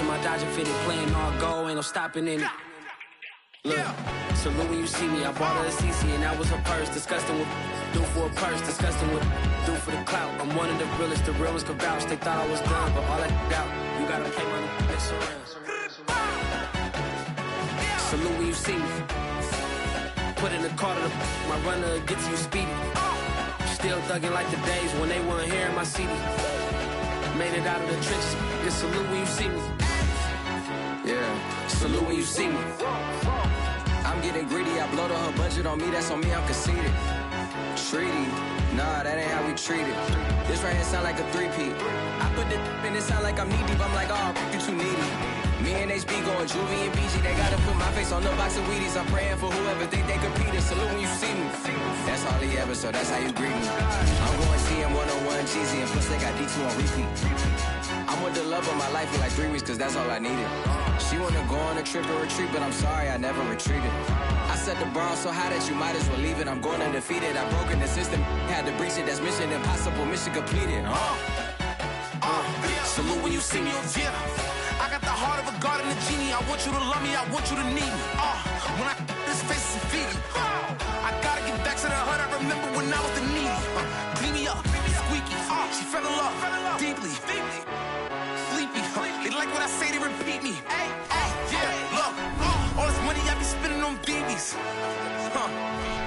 in my Dodger fitted, playing all goal, ain't no stopping in it. Look, salute when you see me. I bought her a CC and that was her purse. Disgusting what do for a purse. Disgusting what do for the clout. I'm one of the realest. The real ones could vouch. They thought I was done, but all that out. You gotta pay money. Mix around. Salute when you see me. Put in the car to my runner gets you speedy. Still thugging like the days when they weren't here in my CD. Made it out of the trenches. Just salute when you see me. Yeah, salute when you see me. I'm getting greedy, I blow the whole budget on me, that's on me, I'm conceited. Treaty, nah, that ain't how we treat it. This right here sound like a three-peat. I put the in it sound like I'm knee-deep, I'm like, oh, you too needy. Me and HB going Juvie and BG, they gotta put my face on the box of Wheaties. I'm praying for whoever think they competed. Salute when you see me. That's all he ever, so that's how you greet me. I'm going TM 101 cheesy, and plus they got D2 on repeat. I'm with the love of my life for like 3 weeks, cause that's all I needed. She wanna go on a trip or retreat, but I'm sorry, I never retreated. I set the bar so high that you might as well leave it. I'm going undefeated, I've broken the system, had to breach it. That's mission impossible, mission completed. Salute when you see me, yeah. I got the heart of a god and a genie. I want you to love me, I want you to need me. When I this face is feedy. I gotta get back to the hood, I remember when I was the needy. Clean me up, squeaky. She fell in love, deeply. Sleepy, they like what I say, they repeat me. Yeah, look, all this money I be spending on BBs.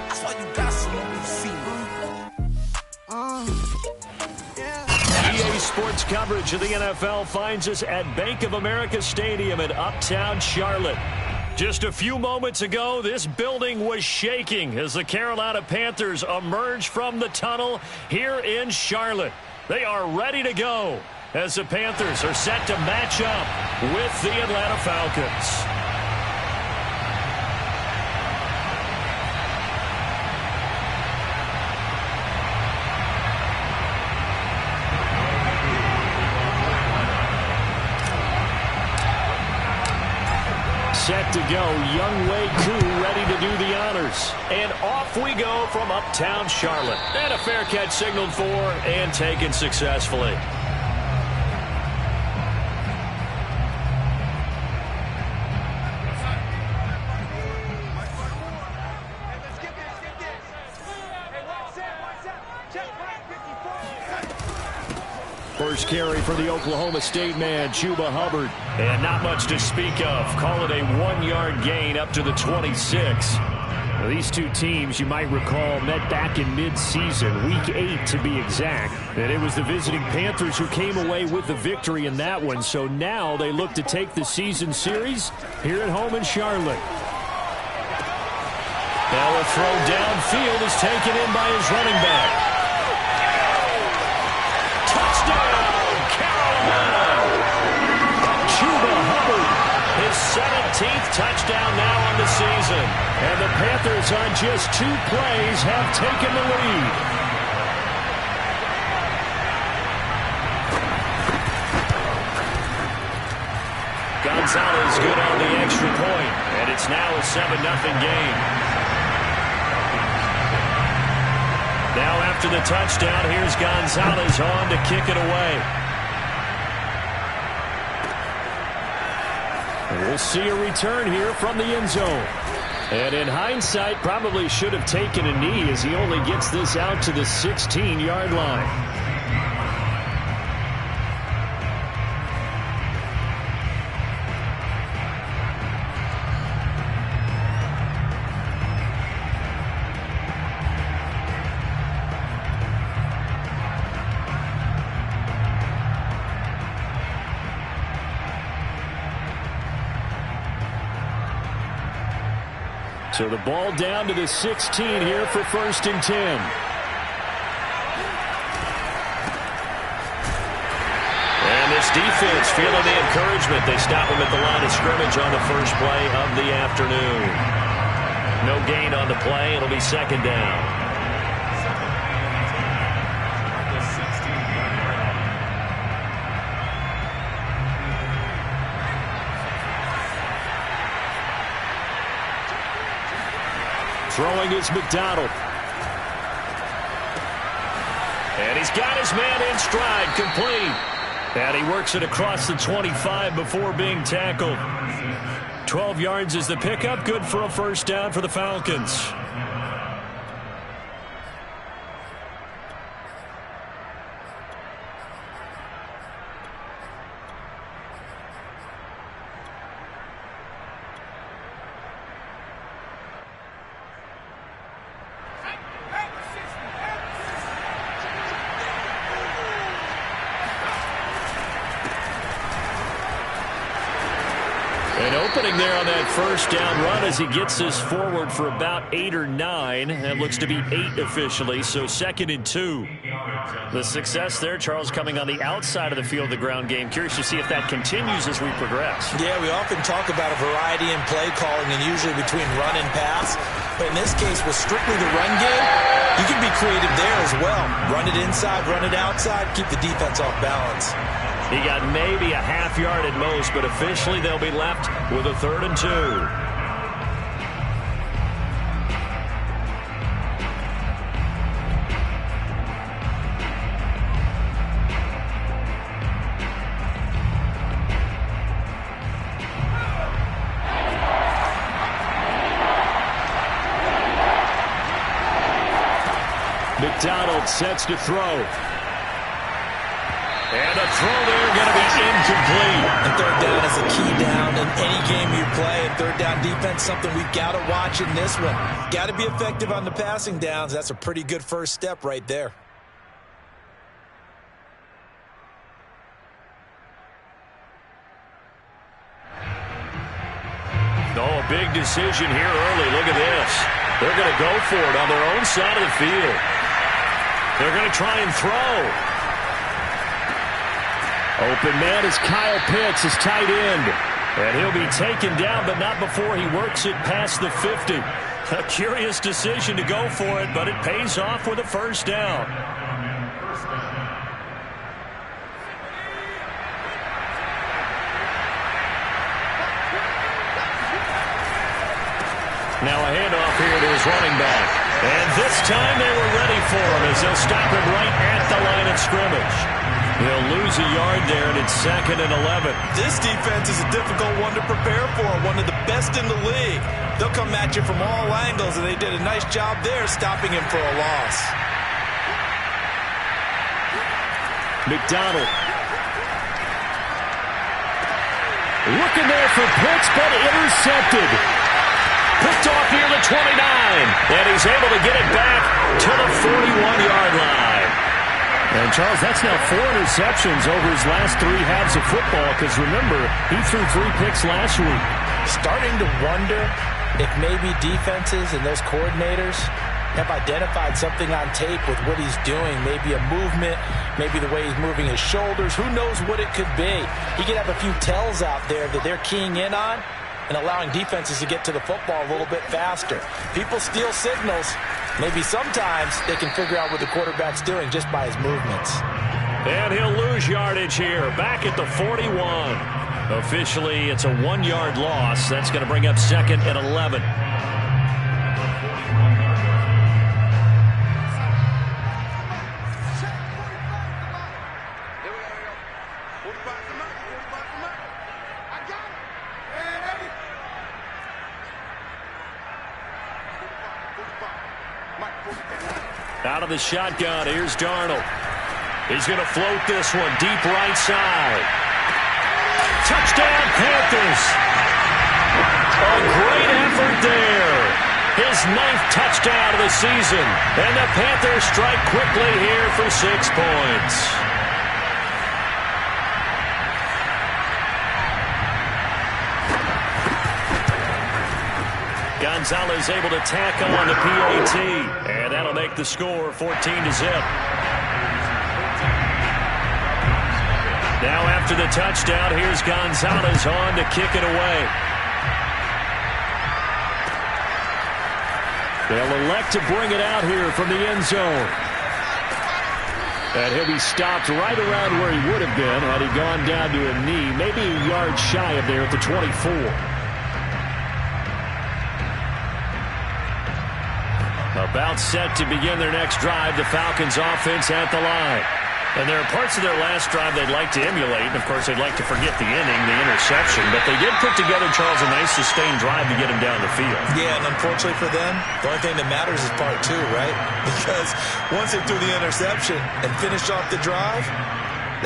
That's why you gotta salute when you see me. EA Sports coverage of the NFL finds us at Bank of America Stadium in Uptown Charlotte. Just a few moments ago, this building was shaking as the Carolina Panthers emerged from the tunnel here in Charlotte. They are ready to go as the Panthers are set to match up with the Atlanta Falcons. Set to go, young Wade1da ready to do the honors. And off we go from Uptown Charlotte. And a fair catch signaled for and taken successfully. First carry for the Oklahoma State man, Chuba Hubbard. And not much to speak of. Call it a 1-yard gain up to the 26. Now, these two teams, you might recall, met back in mid-season, Week 8 to be exact. And it was the visiting Panthers who came away with the victory in that one. So now they look to take the season series here at home in Charlotte. Now a throw downfield is taken in by his running back. His 17th touchdown now on the season. And the Panthers on just 2 plays have taken the lead. Gonzalez good on the extra point. And it's now a 7-0 game. Now after the touchdown, here's Gonzalez on to kick it away. We'll see a return here from the end zone. And in hindsight, probably should have taken a knee as he only gets this out to the 16-yard line. So the ball down to the 16 here for 1st and 10. And this defense feeling the encouragement. They stop him at the line of scrimmage on the first play of the afternoon. No gain on the play. It'll be 2nd down. Throwing is McDonald. And he's got his man in stride, complete. And he works it across the 25 before being tackled. 12 yards is the pickup. Good for a first down for the Falcons. An opening there on that first down run as he gets this forward for about 8 or 9. That looks to be 8 officially, so 2nd and 2. The success there, Charles, coming on the outside of the field, the ground game. Curious to see if that continues as we progress. Yeah, we often talk about a variety in play calling and usually between run and pass. But in this case, with strictly the run game, you can be creative there as well. Run it inside, run it outside, keep the defense off balance. He got maybe a half yard at most, but officially they'll be left with a 3rd and 2. McDonald sets to throw. And a throw there going to be incomplete. And 3rd down is a key down in any game you play. And 3rd down defense, something we've got to watch in this one. Got to be effective on the passing downs. That's a pretty good first step right there. Oh, a big decision here early. Look at this. They're going to go for it on their own side of the field. They're going to try and throw. Open man is Kyle Pitts, his tight end. And he'll be taken down, but not before he works it past the 50. A curious decision to go for it, but it pays off with a first down. Now a handoff here to his running back. And this time they were ready for him as they'll stop him right at the line of scrimmage. He'll lose a yard there, and it's 2nd and 11. This defense is a difficult one to prepare for, one of the best in the league. They'll come at you from all angles, and they did a nice job there stopping him for a loss. McDonald. Looking there for Pitts, but intercepted. Picked off near the 29, and he's able to get it back to the 41-yard line. And, Charles, that's now 4 interceptions over his last 3 halves of football because, remember, he threw 3 picks last week. Starting to wonder if maybe defenses and those coordinators have identified something on tape with what he's doing, maybe a movement, maybe the way he's moving his shoulders. Who knows what it could be? He could have a few tells out there that they're keying in on and allowing defenses to get to the football a little bit faster. People steal signals. Maybe sometimes they can figure out what the quarterback's doing just by his movements. And he'll lose yardage here, back at the 41. Officially, it's a 1-yard loss. That's going to bring up 2nd and 11. Out of the shotgun, here's Darnold. He's going to float this one deep right side. Touchdown, Panthers. A great effort there. His 9th touchdown of the season. And the Panthers strike quickly here for 6 points. Gonzalez able to tack on the PAT. And that'll make the score 14-0. Now after the touchdown, here's Gonzalez on to kick it away. They'll elect to bring it out here from the end zone. And he'll be stopped right around where he would have been had he gone down to a knee, maybe a yard shy of there at the 24. About set to begin their next drive, the Falcons offense at the line. And there are parts of their last drive they'd like to emulate. And, of course, they'd like to forget the inning, the interception. But they did put together, Charles, a nice sustained drive to get him down the field. Yeah, and unfortunately for them, the only thing that matters is part two, right? Because once they threw the interception and finished off the drive,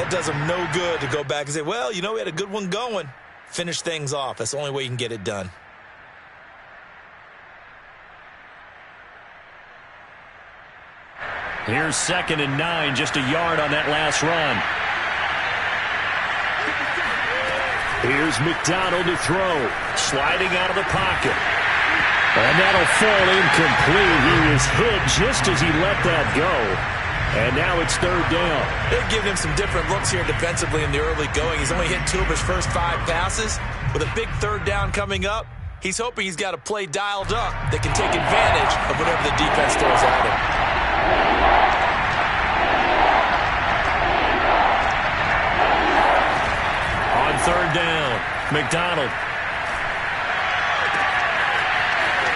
that does them no good to go back and say, well, you know, we had a good one going. Finish things off. That's the only way you can get it done. Here's 2nd and 9, just a yard on that last run. Here's McDonald to throw, sliding out of the pocket. And that'll fall incomplete. He was hit just as he let that go. And now it's 3rd down. They're giving him some different looks here defensively in the early going. He's only hit 2 of his first 5 passes. With a big 3rd down coming up, he's hoping he's got a play dialed up that can take advantage of whatever the defense throws at him. On 3rd down, McDonald.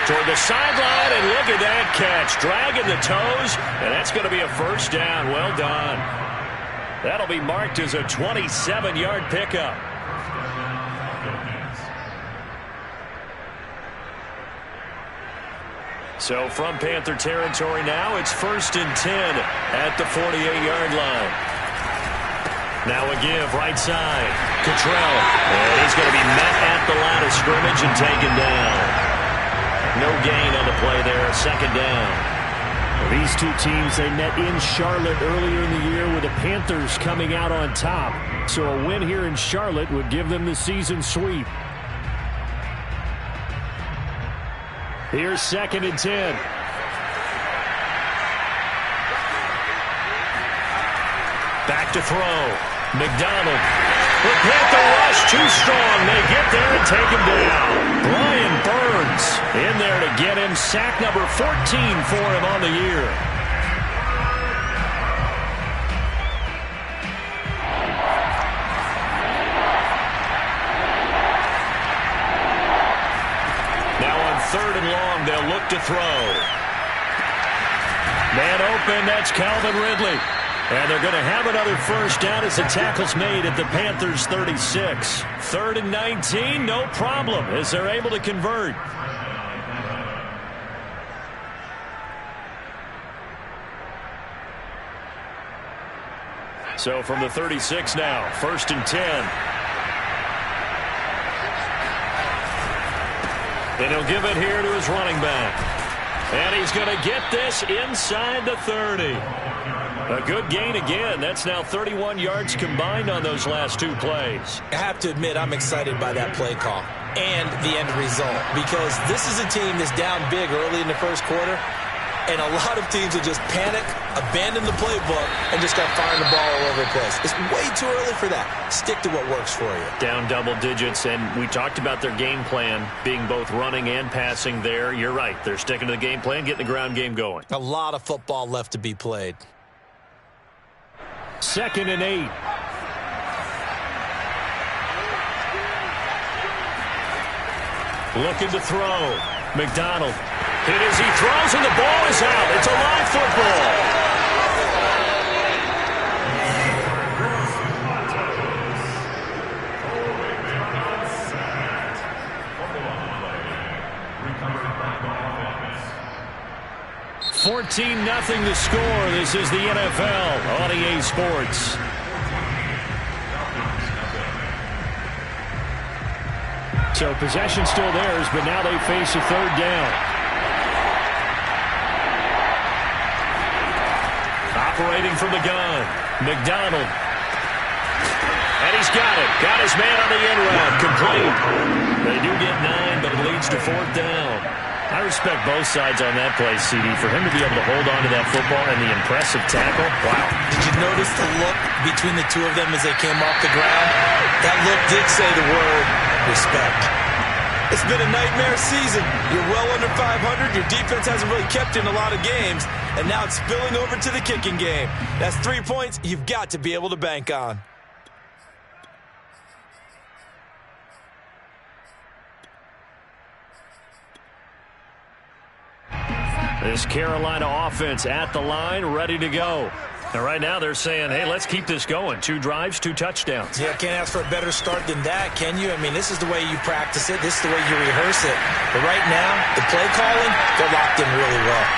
Toward the sideline, and look at that catch. Dragging the toes, and that's going to be a 1st down. Well done. That'll be marked as a 27-yard pickup. So from Panther territory now, it's 1st and 10 at the 48-yard line. Now a give right side. Cottrell. And he's going to be met at the line of scrimmage and taken down. No gain on the play there. 2nd down. These two teams, they met in Charlotte earlier in the year with the Panthers coming out on top. So a win here in Charlotte would give them the season sweep. Here's 2nd and 10. Back to throw. McDonald. The Panther rush too strong. They get there and take him down. Brian Burns in there to get him. Sack number 14 for him on the year. Now on 3rd and long, they'll look to throw. Man open, that's Calvin Ridley. And they're going to have another 1st down as the tackle's made at the Panthers' 36. 3rd and 19, no problem, as they're able to convert. So from the 36 now, 1st and 10. And he'll give it here to his running back. And he's going to get this inside the 30. A good gain again. That's now 31 yards combined on those last 2 plays. I have to admit, I'm excited by that play call and the end result, because this is a team that's down big early in the 1st quarter, and a lot of teams will just panic, abandon the playbook, and just start firing the ball all over the place. It's way too early for that. Stick to what works for you. Down double digits, and we talked about their game plan being both running and passing there. You're right. They're sticking to the game plan, getting the ground game going. A lot of football left to be played. 2nd and 8. Looking to throw. McDonald. Hit as he throws, and the ball is out. It's a live football. $14-0 the score. This is the NFL on EA Sports. So possession still theirs, but now they face a 3rd down. Operating from the gun, McDonald. And he's got it. Got his man on the end route. Complete. They do get 9, but it leads to 4th down. I respect both sides on that play, CD. For him to be able to hold on to that football and the impressive tackle, wow. Did you notice the look between the two of them as they came off the ground? That look did say the word respect. It's been a nightmare season. You're well under 500. Your defense hasn't really kept in a lot of games, and now it's spilling over to the kicking game. That's 3 points you've got to be able to bank on. This Carolina offense at the line, ready to go. And right now they're saying, hey, let's keep this going. 2 drives, 2 touchdowns. Yeah, can't ask for a better start than that, can you? I mean, this is the way you practice it. This is the way you rehearse it. But right now, the play calling, they're locked in really well.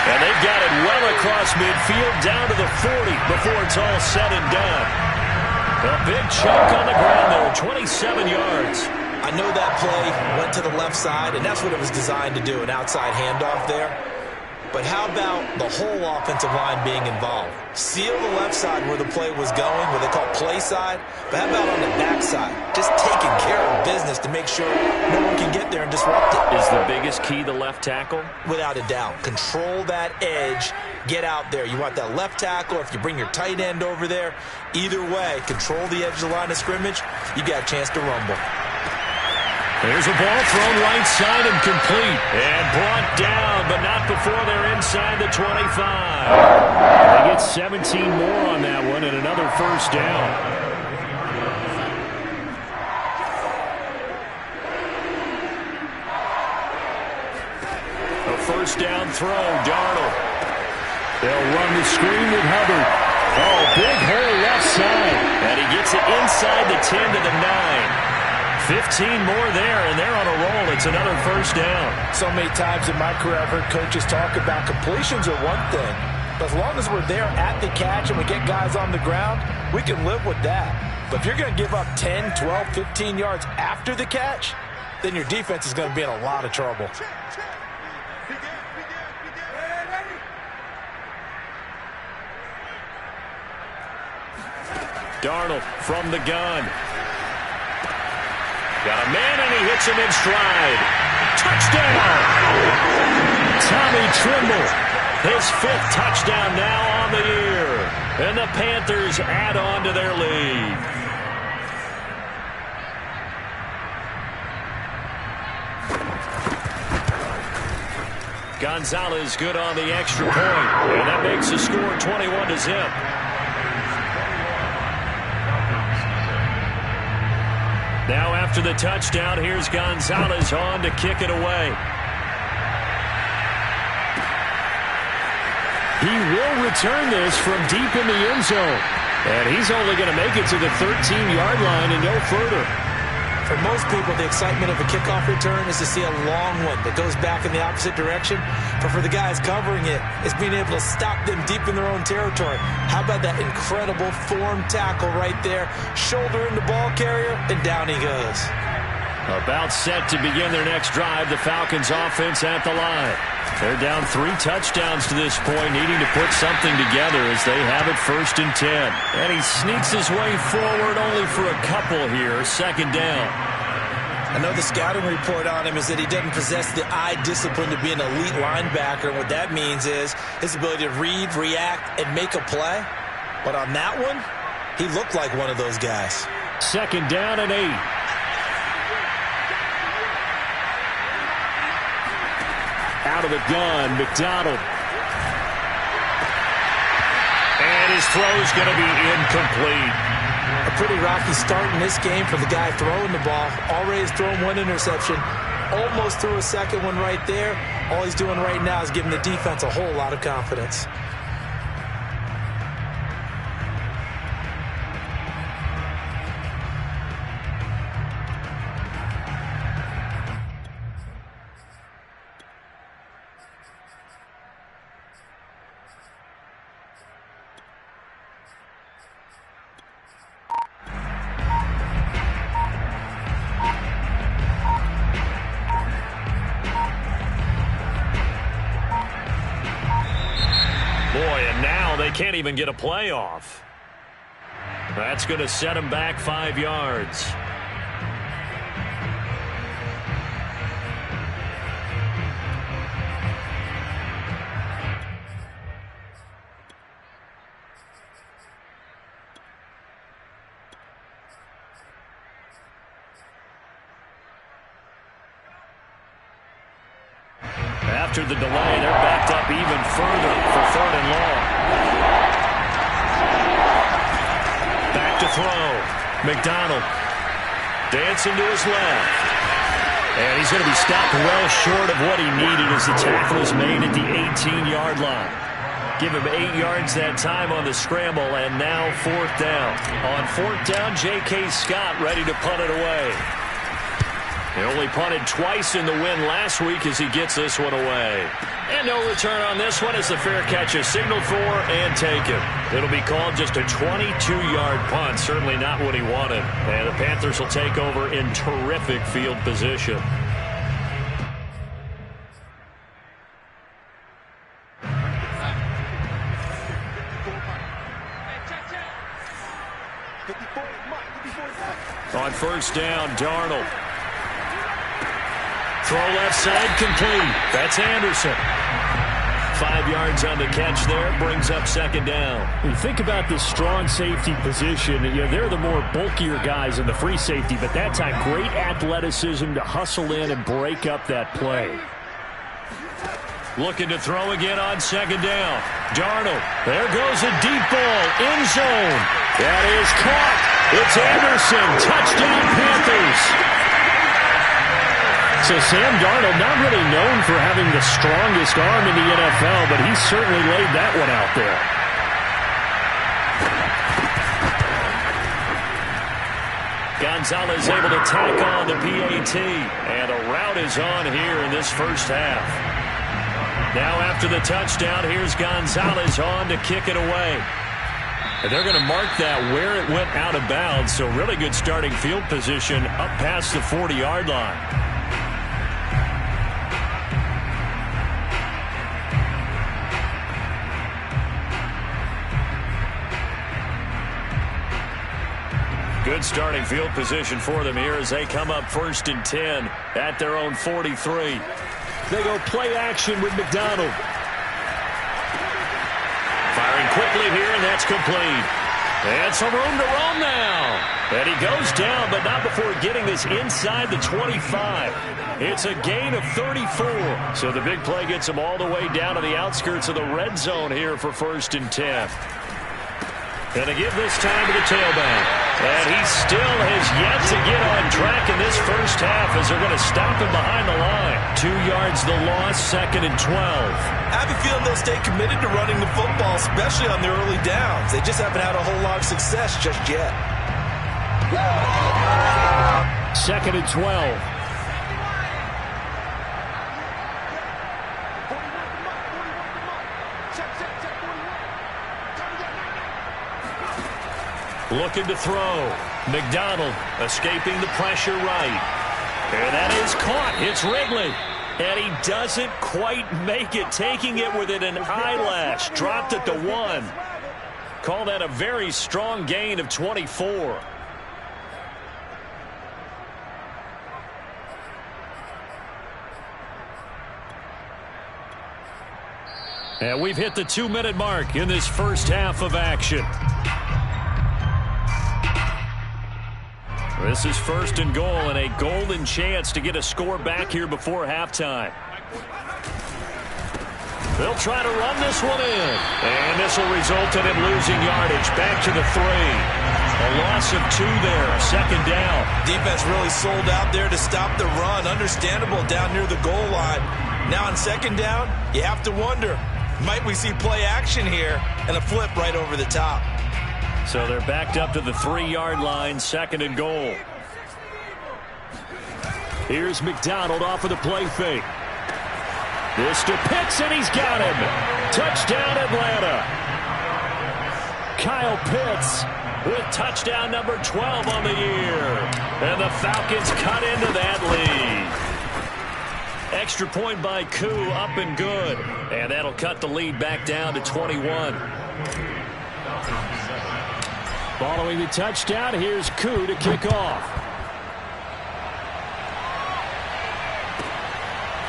And they've got it well across midfield, down to the 40 before it's all said and done. A big chunk on the ground there, 27 yards. I know that play went to the left side, and that's what it was designed to do, an outside handoff there. But how about the whole offensive line being involved? Seal the left side where the play was going, what they call play side. But how about on the back side? Just taking care of business to make sure no one can get there and disrupt it. Is the biggest key the left tackle? Without a doubt. Control that edge. Get out there. You want that left tackle. If you bring your tight end over there, either way, control the edge of the line of scrimmage, you got a chance to rumble. There's a ball thrown right side and complete. And brought down, but not before they're inside the 25. They get 17 more on that one and another first down. A first down throw, Darnold. They'll run the screen with Hubbard. Oh, big hole left side. And he gets it inside the 10 to the 9. 15 more there, and they're on a roll. It's another first down. So many times in my career I've heard coaches talk about completions are one thing, but as long as we're there at the catch and we get guys on the ground, we can live with that. But if you're going to give up 10, 12, 15 yards after the catch, then your defense is going to be in a lot of trouble. Darnold from the gun. Got a man, and he hits him in stride. Touchdown! Tommy Trimble, his 5th touchdown now on the year. And the Panthers add on to their lead. Gonzalez good on the extra point. And that makes the score 21-0. Now after the touchdown, here's Gonzalez on to kick it away. He will return this from deep in the end zone. And he's only going to make it to the 13-yard line and no further. For most people, the excitement of a kickoff return is to see a long one that goes back in the opposite direction. But for the guys covering it, it's being able to stop them deep in their own territory. How about that incredible form tackle right there? Shoulder in the ball carrier, and down he goes. About set to begin their next drive, the Falcons offense at the line. They're down 3 touchdowns to this point, needing to put something together as they have it 1st and 10. And he sneaks his way forward only for a couple here, 2nd down. I know the scouting report on him is that he doesn't possess the eye discipline to be an elite linebacker. And what that means is his ability to read, react, and make a play. But on that one, he looked like one of those guys. 2nd down and 8. Out of the gun, McDonald. And his throw's going to be incomplete. A pretty rocky start in this game for the guy throwing the ball. Already has thrown 1 interception. Almost threw a 2nd one right there. All he's doing right now is giving the defense a whole lot of confidence. Can't even get a playoff. That's going to set him back 5 yards. After the delay, they're backed up even further for 3rd and long. Back to throw. McDonald dancing to his left. And he's going to be stopped well short of what he needed as the tackle is made at the 18-yard line. Give him 8 yards that time on the scramble, and now 4th down. On 4th down, J.K. Scott ready to punt it away. He only punted twice in the win last week as he gets this one away. And no return on this one as the fair catch is signaled for and taken. It'll be called just a 22-yard punt. Certainly not what he wanted. And the Panthers will take over in terrific field position. On 1st down, Darnold. Throw left side, complete. That's Anderson. 5 yards on the catch there, brings up 2nd down. When you think about the strong safety position, they're the more bulkier guys in the free safety, but that time, great athleticism to hustle in and break up that play. Looking to throw again on 2nd down. Darnold. There goes a deep ball. End zone. That is caught. It's Anderson. Touchdown, Panthers. So Sam Darnold, not really known for having the strongest arm in the NFL, but he certainly laid that one out there. Gonzalez able to tack on the PAT. And a route is on here in this first half. Now after the touchdown, here's Gonzalez on to kick it away. And they're going to mark that where it went out of bounds. So really good starting field position up past the 40-yard line. Good starting field position for them here as they come up 1st and 10 at their own 43. They go play action with McDonald. Firing quickly here, and that's complete. And some room to roam now. And he goes down, but not before getting this inside the 25. It's a gain of 34. So the big play gets him all the way down to the outskirts of the red zone here for 1st and 10. And to give this time to the tailback. And he still has yet to get on track in this first half as they're going to stop him behind the line. 2 yards the loss, 2nd and 12. I have a feeling they'll stay committed to running the football, especially on their early downs. They just haven't had a whole lot of success just yet. 2nd and 12. Looking to throw. McDonald escaping the pressure right. And that is caught. It's Ridley. And he doesn't quite make it, taking it within an eyelash. Dropped at the 1. Call that a very strong gain of 24. And we've hit the 2-minute mark in this first half of action. This is 1st and goal and a golden chance to get a score back here before halftime. They'll try to run this one in. And this will result in him losing yardage. Back to the 3. A loss of 2 there. 2nd down. Defense really sold out there to stop the run. Understandable down near the goal line. Now on 2nd down, you have to wonder, might we see play action here and a flip right over the top? So they're backed up to the 3-yard line, 2nd and goal. Here's McDonald off of the play fake. This to Pitts, and he's got him. Touchdown, Atlanta. Kyle Pitts with touchdown number 12 on the year. And the Falcons cut into that lead. Extra point by Koo, up and good. And that'll cut the lead back down to 21. Following the touchdown, here's Koo to kick off.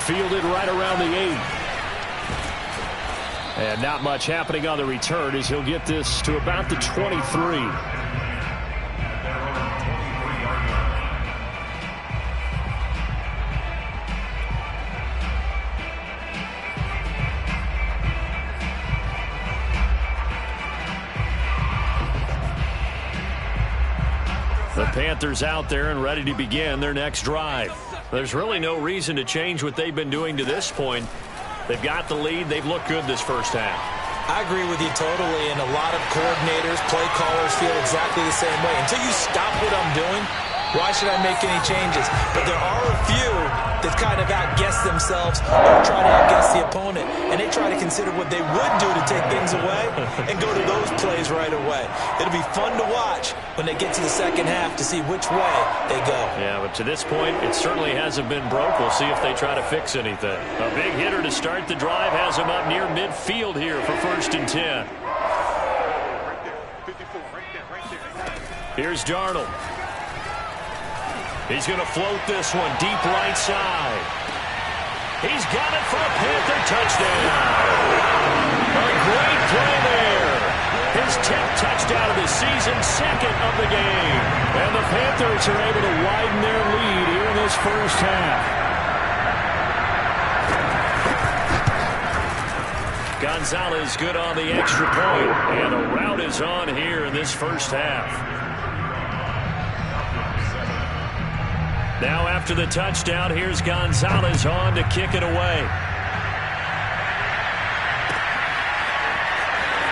Fielded right around the 8. And not much happening on the return as he'll get this to about the 23. The Panthers out there and ready to begin their next drive. There's really no reason to change what they've been doing to this point. They've got the lead. They've looked good this first half. I agree with you totally, and a lot of coordinators, play callers feel exactly the same way. Until you stop what I'm doing, why should I make any changes? But there are a few that kind of outguess themselves or try to outguess the opponent, and they try to consider what they would do to take things away and go to those plays right away. It'll be fun to watch when they get to the second half to see which way they go. Yeah, but to this point, it certainly hasn't been broke. We'll see if they try to fix anything. A big hitter to start the drive has him up near midfield here for 1st and 10. Here's Darnold. He's going to float this one deep right side. He's got it for a Panther touchdown. A great play there. His 10th touchdown of the season, 2nd of the game. And the Panthers are able to widen their lead here in this first half. Gonzalez good on the extra point. And a rout is on here in this first half. Now after the touchdown, here's Gonzalez on to kick it away.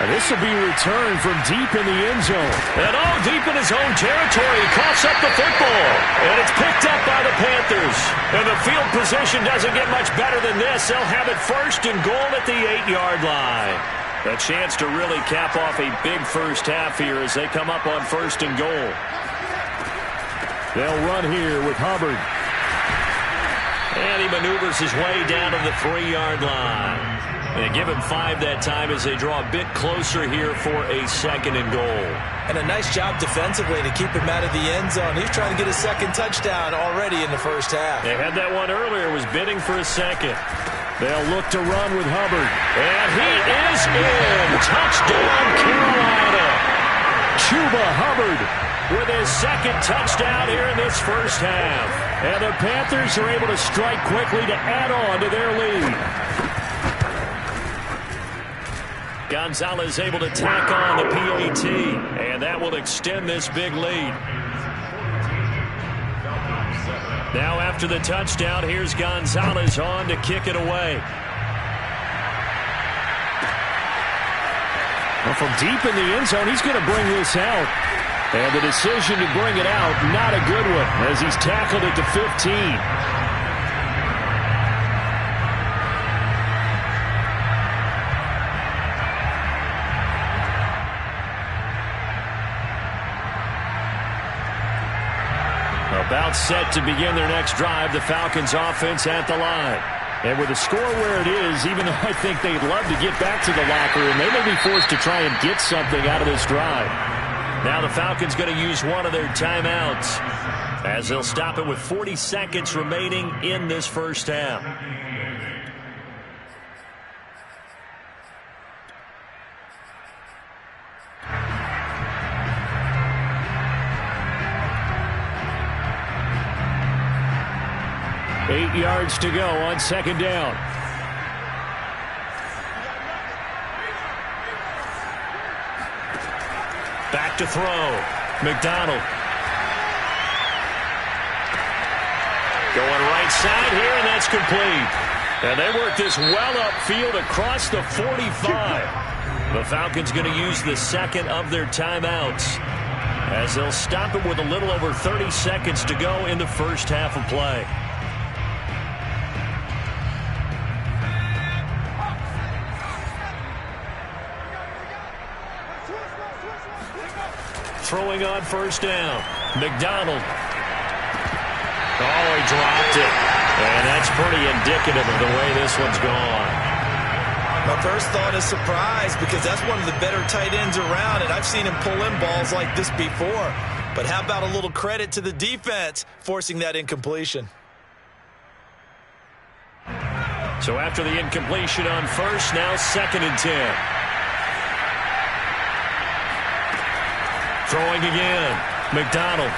And this will be returned from deep in the end zone. And all deep in his own territory, he coughs up the football. And it's picked up by the Panthers. And the field position doesn't get much better than this. They'll have it 1st and goal at the 8-yard line. A chance to really cap off a big first half here as they come up on 1st and goal. They'll run here with Hubbard. And he maneuvers his way down to the 3-yard line. And give him 5 that time as they draw a bit closer here for a 2nd and goal. And a nice job defensively to keep him out of the end zone. He's trying to get a 2nd touchdown already in the first half. They had that one earlier, was bidding for a 2nd. They'll look to run with Hubbard. And he is in. Touchdown, Carolina. Chuba Hubbard with his 2nd touchdown here in this first half. And the Panthers are able to strike quickly to add on to their lead. Gonzalez able to tack on the PAT, and that will extend this big lead. Now after the touchdown, here's Gonzalez on to kick it away. Well, from deep in the end zone, he's going to bring this out. And the decision to bring it out, not a good one, as he's tackled it to 15. About set to begin their next drive, the Falcons offense at the line. And with the score where it is, even though I think they'd love to get back to the locker room, they may be forced to try and get something out of this drive. Now the Falcons going to use one of their timeouts as they'll stop it with 40 seconds remaining in this first half. Eight yards to go on 2nd down. Back to throw. McDonald. Going right side here, and that's complete. And they work this well upfield across the 45. The Falcons going to use the 2nd of their timeouts as they'll stop it with a little over 30 seconds to go in the first half of play. Throwing on 1st down. McDonald. Oh, he dropped it. And that's pretty indicative of the way this one's gone. My first thought is surprise because that's one of the better tight ends around, and I've seen him pull in balls like this before. But how about a little credit to the defense forcing that incompletion? So after the incompletion on 1st, now 2nd and 10. Throwing again. McDonald.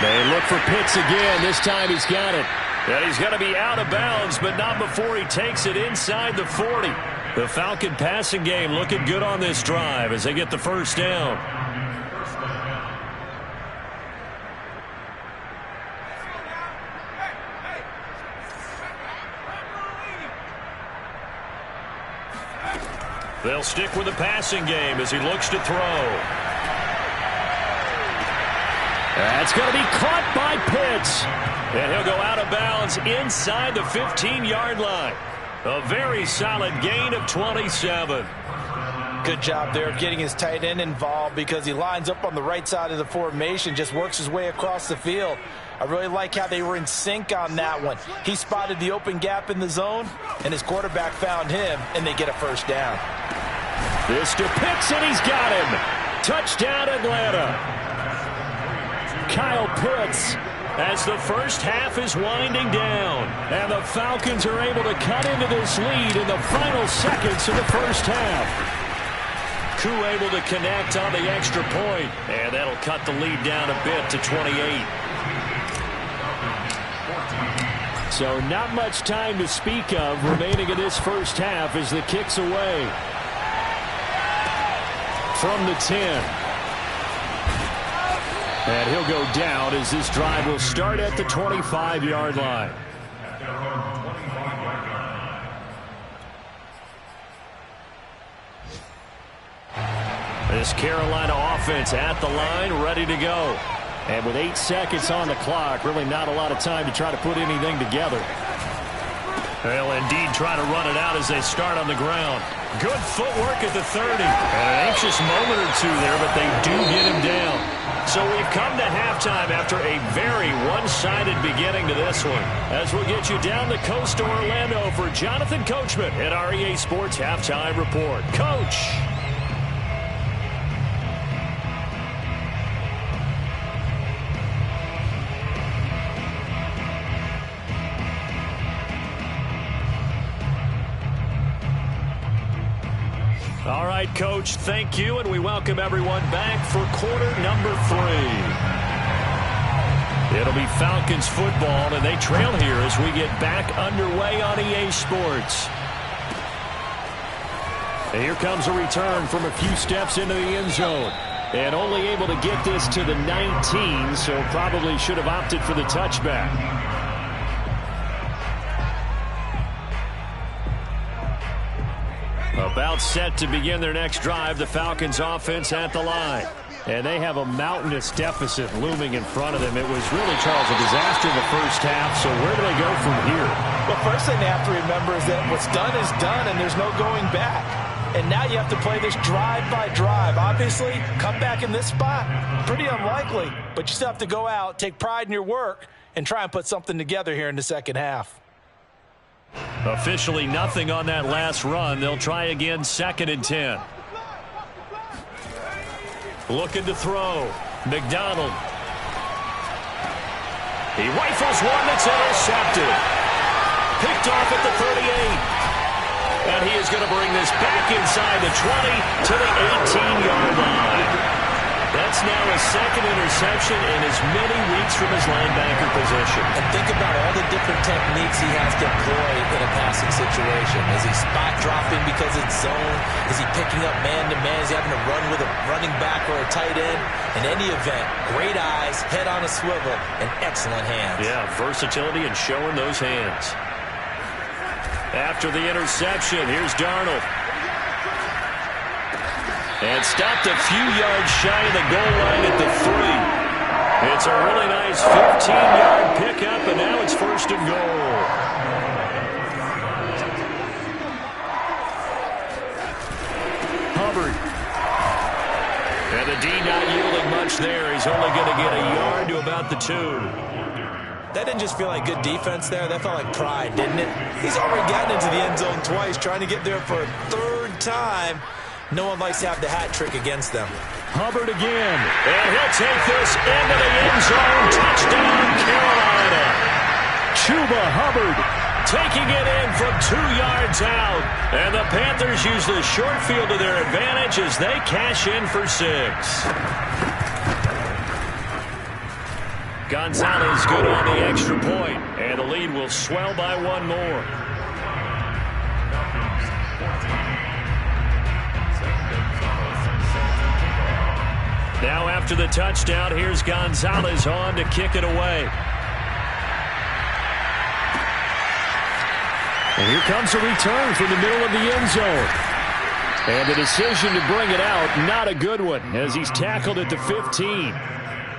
They look for Pitts again. This time he's got it. And he's going to be out of bounds, but not before he takes it inside the 40. The Falcon passing game looking good on this drive as they get the 1st down. They'll stick with the passing game as he looks to throw. That's going to be caught by Pitts. And he'll go out of bounds inside the 15-yard line. A very solid gain of 27. Good job there of getting his tight end involved because he lines up on the right side of the formation, just works his way across the field. I really like how they were in sync on that one. He spotted the open gap in the zone, and his quarterback found him, and they get a first down. This to Pitts, and he's got him. Touchdown, Atlanta. Kyle Pitts, as the first half is winding down, and the Falcons are able to cut into this lead in the final seconds of the first half. Koo able to connect on the extra point, and that'll cut the lead down a bit to 28. So not much time to speak of remaining in this first half as the kick's away. From the 10. And he'll go down as this drive will start at the 25-yard line. This Carolina offense at the line, ready to go. And with 8 seconds on the clock, really not a lot of time to try to put anything together. They'll indeed try to run it out as they start on the ground. Good footwork at the 30. And an anxious moment or two there, but they do get him down. So we've come to halftime after a very one-sided beginning to this one. As we'll get you down the coast to Orlando for Jonathan Coachman at our EA Sports Halftime Report. Coach! All right, Coach, thank you, and we welcome everyone back for quarter number 3. It'll be Falcons football, and they trail here as we get back underway on EA Sports. And here comes a return from a few steps into the end zone. And only able to get this to the 19, so probably should have opted for the touchback. About set to begin their next drive, the Falcons offense at the line. And they have a mountainous deficit looming in front of them. It was really, Charles, a disaster in the first half, so where do they go from here? Well, first thing they have to remember is that what's done is done, and there's no going back. And now you have to play this drive by drive. Obviously, come back in this spot, pretty unlikely. But you still have to go out, take pride in your work, and try and put something together here in the second half. Officially nothing on that last run. They'll try again, 2nd and 10. Looking to throw. McDonald. He rifles one that's intercepted. Picked off at the 38. And he is going to bring this back inside the 20 to the 18-yard line. That's now his 2nd interception in as many weeks from his linebacker position. And think about all the different techniques he has to employ in a passing situation. Is he spot dropping because it's zone? Is he picking up man-to-man? Is he having to run with a running back or a tight end? In any event, great eyes, head on a swivel, and excellent hands. Yeah, versatility and showing those hands. After the interception, here's Darnold. And stopped a few yards shy of the goal line at the 3. It's a really nice 15-yard pickup, and now it's 1st and goal. Hubbard. And the D not yielding much there. He's only going to get a yard to about the 2. That didn't just feel like good defense there. That felt like pride, didn't it? He's already gotten into the end zone twice, trying to get there for a 3rd time. No one likes to have the hat trick against them. Hubbard again. And he'll take this into the end zone. Touchdown, Carolina. Chuba Hubbard taking it in from 2 yards out. And the Panthers use the short field to their advantage as they cash in for 6. Gonzalez good on the extra point. And the lead will swell by 1 more. Now after the touchdown, here's Gonzalez on to kick it away. And here comes a return from the middle of the end zone. And the decision to bring it out, not a good one, as he's tackled at the 15.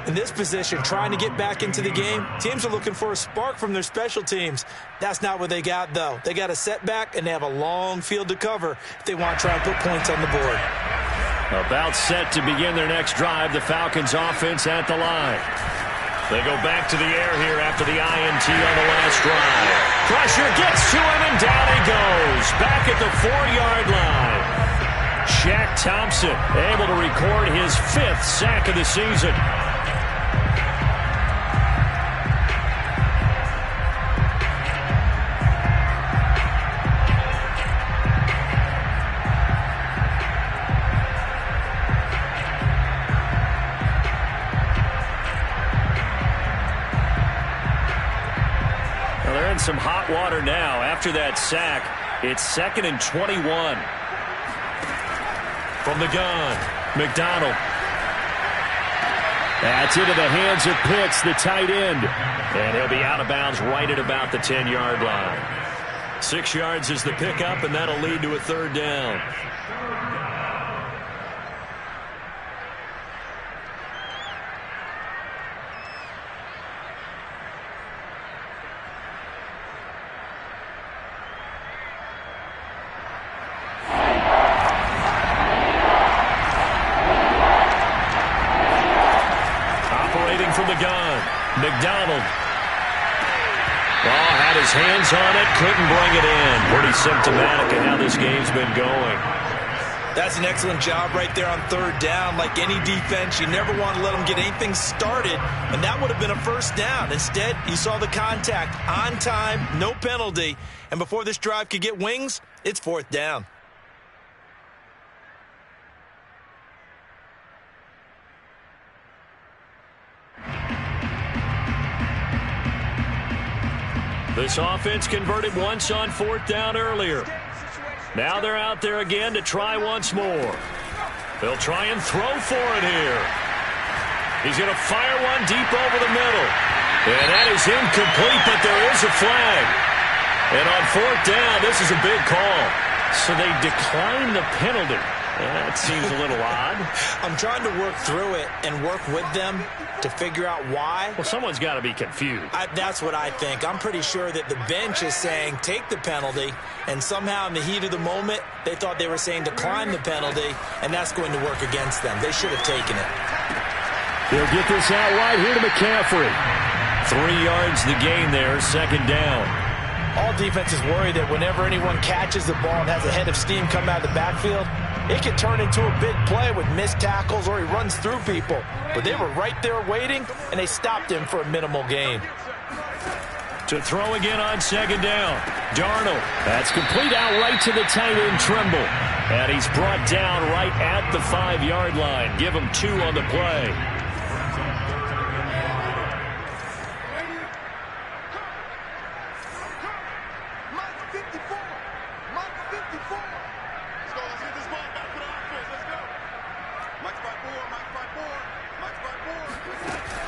In this position, trying to get back into the game, teams are looking for a spark from their special teams. That's not what they got, though. They got a setback, and they have a long field to cover if they want to try and put points on the board. About set to begin their next drive, the Falcons offense at the line. They go back to the air here after the INT on the last drive. Pressure gets to him, and down he goes. Back at the 4-yard line. Shaq Thompson able to record his 5th sack of the season. They're in some hot water now. After that sack, it's 2nd and 21. From the gun, McDonald. That's into the hands of Pitts, the tight end. And he'll be out of bounds right at about the 10-yard line. 6 yards is the pickup, and that'll lead to a 3rd down. From the gun, McDonald. Oh, had his hands on it, couldn't bring it in. Pretty symptomatic of how this game's been going. That's an excellent job right there on 3rd down. Like any defense, you never want to let them get anything started, and that would have been a 1st down. Instead, you saw the contact on time, no penalty, and before this drive could get wings, it's 4th down. This offense converted once on 4th down earlier. Now they're out there again to try once more. They'll try and throw for it here. He's going to fire one deep over the middle. And that is incomplete, but there is a flag. And on 4th down, this is a big call. So they decline the penalty. That seems a little odd. I'm trying to work through it and work with them to figure out why. Well, someone's got to be confused. That's what I think. I'm pretty sure that the bench is saying take the penalty, and somehow in the heat of the moment, they thought they were saying decline the penalty, and that's going to work against them. They should have taken it. They'll get this out right here to McCaffrey. 3 yards the gain there, 2nd down. All defenses worry that whenever anyone catches the ball and has a head of steam come out of the backfield, it can turn into a big play with missed tackles or he runs through people. But they were right there waiting, and they stopped him for a minimal gain. To throw again on 2nd down. Darnold. That's complete out right to the tight end, Trimble. And he's brought down right at the 5-yard line. Give him 2 on the play.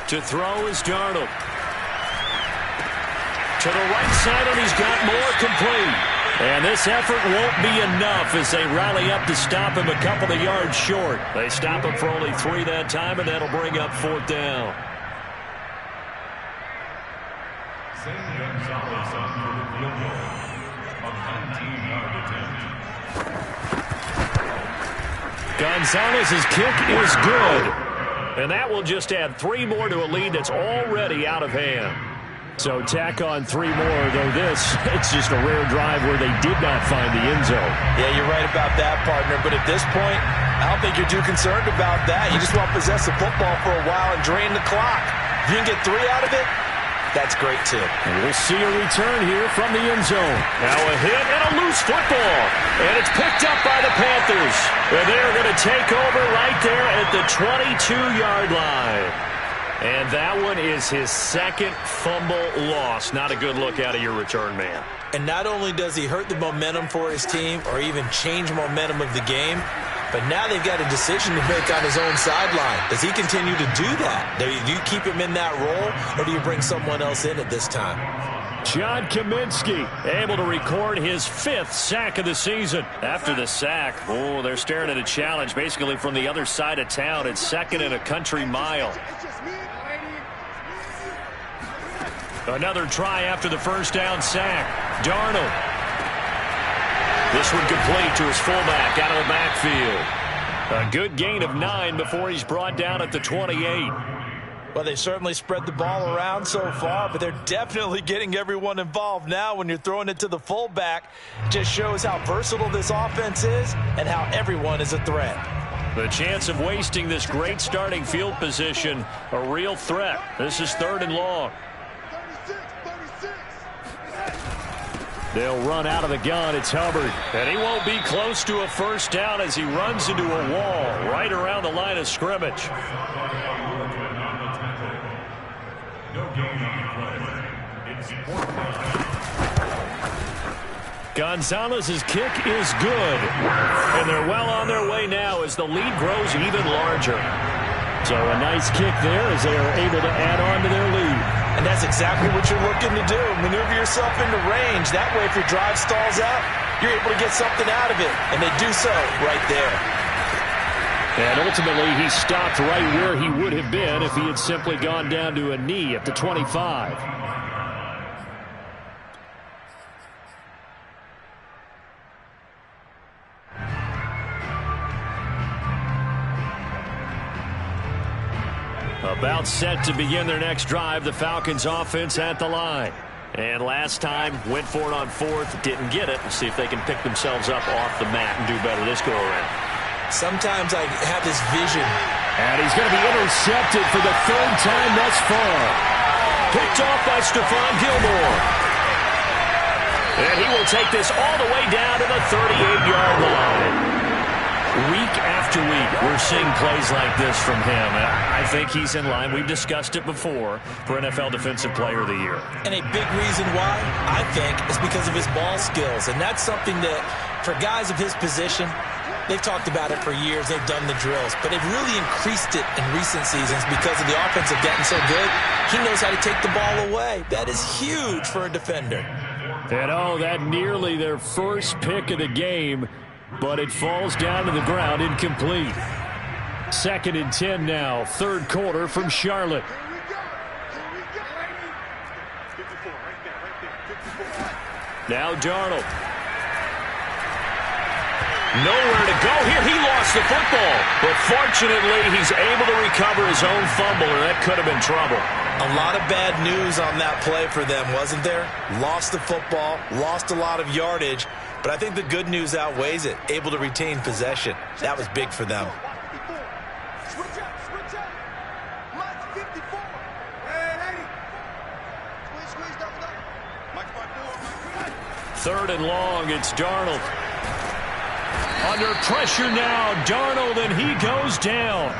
To throw is Darnold. To the right side, and he's got more complete. And this effort won't be enough as they rally up to stop him a couple of yards short. They stop him for only 3 that time, and that'll bring up 4th down. Gonzalez's kick is good. And that will just add 3 more to a lead that's already out of hand. So tack on 3 more, though it's just a rare drive where they did not find the end zone. Yeah, you're right about that, partner. But at this point, I don't think you're too concerned about that. You just want to possess the football for a while and drain the clock. If you can get 3 out of it, that's great, too. And we'll see a return here from the end zone. Now a hit and a loose football. And it's picked up by the Panthers. And they're going to take over right there at the 22-yard line. And that one is his 2nd fumble loss. Not a good look out of your return man. And not only does he hurt the momentum for his team or even change momentum of the game, But now they've got a decision to make on his own sideline. Does he continue to do that? Do you keep him in that role, or do you bring someone else in at this time? John Kaminsky able to record his 5th sack of the season. After the sack, they're staring at a challenge basically from the other side of town. It's 2nd and a country mile. Another try after the first down sack. Darnold. This one complete to his fullback out of the backfield. A good gain of 9 before he's brought down at the 28. Well, they certainly spread the ball around so far, but they're definitely getting everyone involved now when you're throwing it to the fullback. It just shows how versatile this offense is and how everyone is a threat. The chance of wasting this great starting field position, a real threat. This is 3rd and long. They'll run out of the gun. It's Hubbard. And he won't be close to a first down as he runs into a wall right around the line of scrimmage. Gonzalez's kick is good. And they're well on their way now as the lead grows even larger. So a nice kick there as they are able to add on to their lead. And that's exactly what you're looking to do. Maneuver yourself into range. That way, if your drive stalls out, you're able to get something out of it. And they do so right there. And ultimately, he stopped right where he would have been if he had simply gone down to a knee at the 25. About set to begin their next drive, the Falcons offense at the line. And last time, went for it on 4th, didn't get it. See if they can pick themselves up off the mat and do better this go-around. Sometimes I have this vision. And he's going to be intercepted for the 3rd time thus far. Picked off by Stephon Gilmore. And he will take this all the way down to the 38-yard line. Week after week, we're seeing plays like this from him. I think he's in line. We've discussed it before for NFL Defensive Player of the Year. And a big reason why, I think, is because of his ball skills. And that's something that, for guys of his position, they've talked about it for years. They've done the drills. But they've really increased it in recent seasons because of the offense have gotten so good. He knows how to take the ball away. That is huge for a defender. And, that nearly their first pick of the game. But it falls down to the ground incomplete. 2nd and 10 now. 3rd quarter from Charlotte. Now Darnold. Nowhere to go here. He lost the football. But fortunately, he's able to recover his own fumble, and that could have been trouble. A lot of bad news on that play for them, wasn't there? Lost the football, lost a lot of yardage. But I think the good news outweighs it. Able to retain possession. That was big for them. Third and long, it's Darnold. Under pressure now, Darnold, and he goes down.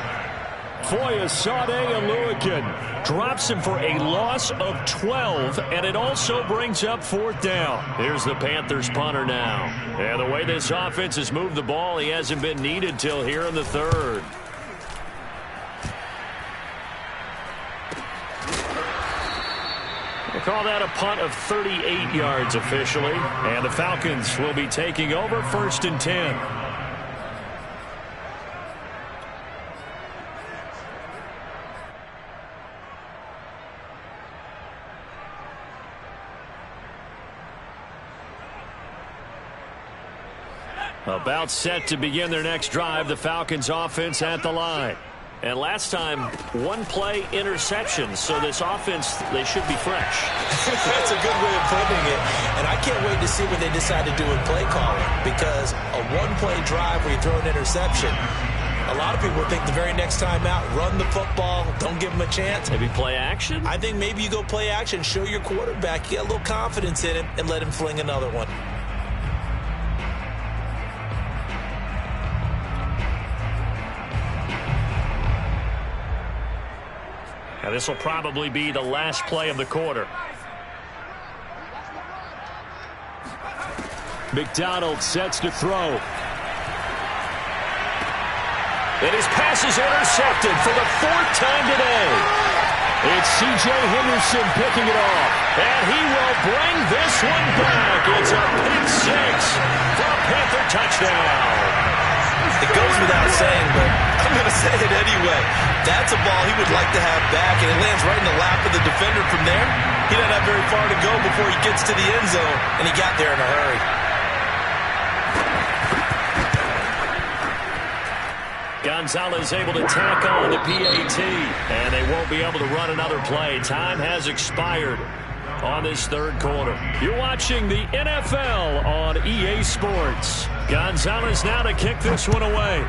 Foyesade Oluokun drops him for a loss of 12, and it also brings up 4th down. Here's the Panthers punter now. And the way this offense has moved the ball, he hasn't been needed till here in the 3rd. We'll call that a punt of 38 yards officially. And the Falcons will be taking over 1st and 10. About set to begin their next drive, the Falcons offense at the line. And last time, 1-play interception. So this offense, they should be fresh. That's a good way of putting it. And I can't wait to see what they decide to do with play calling. Because a 1-play drive where you throw an interception, a lot of people think the very next time out, run the football, don't give them a chance. Maybe play action? I think maybe you go play action, show your quarterback, get a little confidence in him, and let him fling another one. Now this will probably be the last play of the quarter. McDonald sets to throw. And his pass is intercepted for the 4th time today. It's C.J. Henderson picking it off. And he will bring this one back. It's a pick 6 for a Panther touchdown. It goes without saying, but I'm going to say it anyway. That's a ball he would like to have back, and it lands right in the lap of the defender from there. He doesn't have very far to go before he gets to the end zone, and he got there in a hurry. Gonzalez able to tack on the PAT, and they won't be able to run another play. Time has expired on this 3rd quarter. You're watching the NFL on EA Sports. Gonzalez now to kick this one away.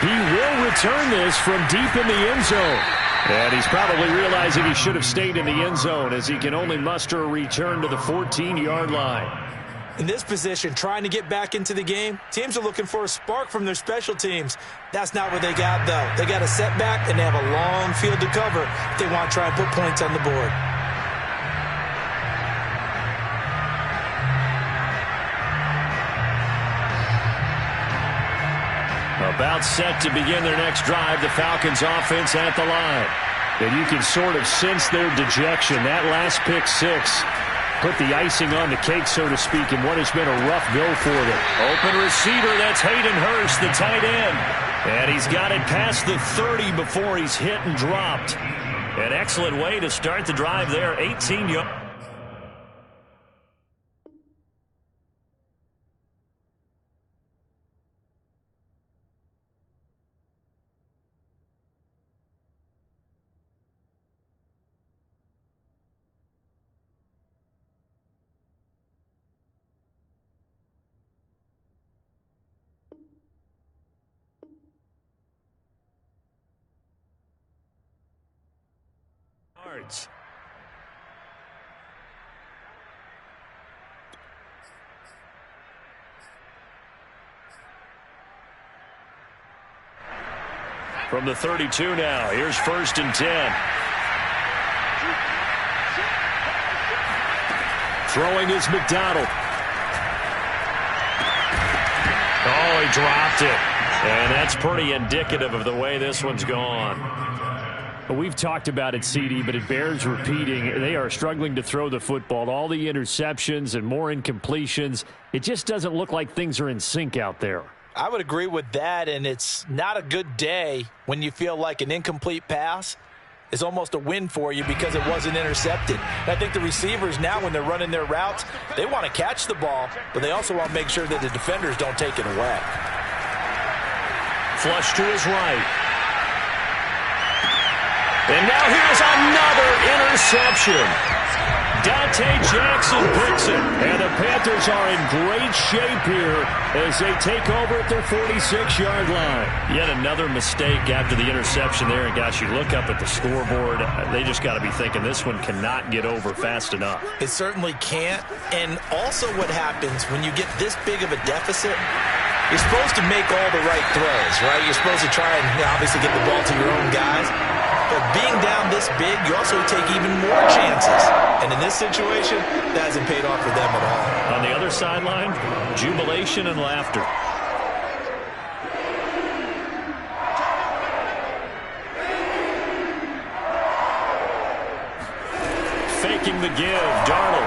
He will return this from deep in the end zone. And he's probably realizing he should have stayed in the end zone as he can only muster a return to the 14-yard line. In this position, trying to get back into the game, teams are looking for a spark from their special teams. That's not what they got, though. They got a setback, and they have a long field to cover if they want to try and put points on the board. About set to begin their next drive, the Falcons offense at the line. And you can sort of sense their dejection. That last pick 6 put the icing on the cake, so to speak, in what has been a rough go for them. Open receiver, that's Hayden Hurst, the tight end. And he's got it past the 30 before he's hit and dropped. An excellent way to start the drive there, 18 yards. From the 32 now, here's 1st and 10. Throwing is McDonald. Oh, he dropped it. And that's pretty indicative of the way this one's gone. We've talked about it, CD, but it bears repeating. They are struggling to throw the football. All the interceptions and more incompletions. It just doesn't look like things are in sync out there. I would agree with that, and it's not a good day when you feel like an incomplete pass is almost a win for you because it wasn't intercepted. And I think the receivers now, when they're running their routes, they want to catch the ball, but they also want to make sure that the defenders don't take it away. Flush to his right. And now here's another interception. Dante Jackson picks it. And the Panthers are in great shape here as they take over at their 46-yard line. Yet another mistake after the interception there. And, gosh, you look up at the scoreboard, they just got to be thinking this one cannot get over fast enough. It certainly can't. And also what happens when you get this big of a deficit, you're supposed to make all the right throws, right? You're supposed to try and obviously get the ball to your own guys. But being down this big, you also take even more chances. And in this situation, that hasn't paid off for them at all. On the other sideline, jubilation and laughter. Faking the give, Darnold.